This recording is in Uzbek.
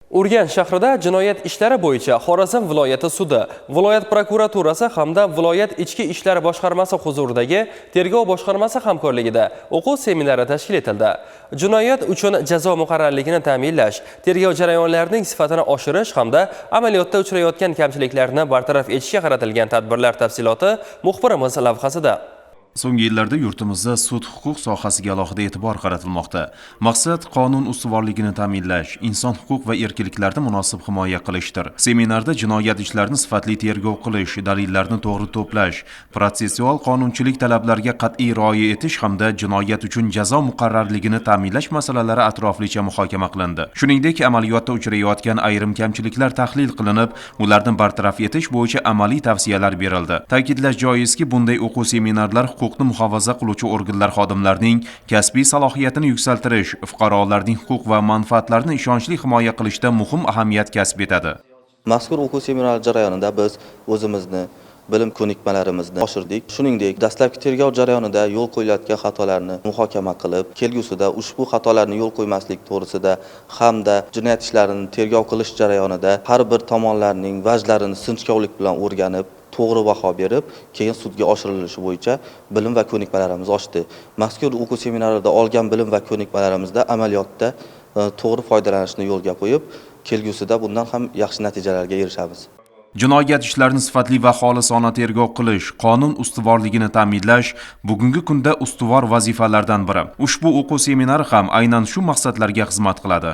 Urganch shahrida jinoyat ishlari bo'yicha Xorazm viloyati sudi, viloyat prokuraturasi hamda viloyat ichki ishlar boshqarmasi huzuridagi tergov boshqarmasi hamkorligida o'quv seminari tashkil etildi. Jinoyat uchun jazo muqarrarligini ta'minlash, tergov jarayonlarining sifatini oshirish hamda amaliyotda uchrayotgan kamchiliklarni bartaraf etishga qaratilgan tadbirlar tafsiloti muxbirimiz lavhasida. So'nggi yillarda yurtimizda sud-huquq sohasiga alohida e'tibor qaratilmoqda. Maqsad qonun ustuvorligini ta'minlash, inson huquq va erkinliklarni munosib himoya qilishdir. Seminarda jinoyat ishlarini sifatli tergov qilish, dalillarni to'g'ri to'plash, protsessual qonunchilik talablariga qat'iy rioya etish hamda jinoyat uchun jazo muqarrarligini ta'minlash masalalari atroflicha muhokama qilindi. Shuningdek, amaliyotda uchrayotgan ayrim kamchiliklar tahlil qilinib, ularni bartaraf etish bo'yicha amaliy tavsiyalar berildi. Ta'kidlash joizki, bunday o'quv seminarlar huquqni muhofaza qiluvchi organlar xodimlarining kasbiy salohiyatini yuksaltirish, fuqarolarning huquq va manfaatlarini ishonchli himoya qilishda muhim ahamiyat kasb etadi. Mazkur o'quv seminari jarayonida biz o'zimizni bilim ko'nikmalarimizni oshirdik. Shuningdek, dastlabki tergov jarayonida yo'l qo'yilayotgan xatolarni muhokama qilib, kelgusida ushbu xatolarni yo'l qo'ymaslik to'g'risida hamda jinoyat ishlarini tergov qilish jarayonida har bir tomonlarning vajlarini sinchkovlik bilan o'rganib, to'g'ri baho berib, keyin sudga oshirilishi bo'yicha bilim va ko'nikmalarimiz oshdi. Mazkur o'quv seminarida olgan bilim va ko'nikmalarimizda amaliyotda to'g'ri foydalanishni yo'lga qo'yib, kelgusida bundan ham yaxshi natijalarga erishamiz. Jinoyat ishlarini sifatli va xolisona tergov qilish, qonun ustuvorligini ta'minlash bugungi kunda ustuvor vazifalardan biri. Ushbu o'quv seminari ham aynan shu maqsadlarga xizmat qiladi.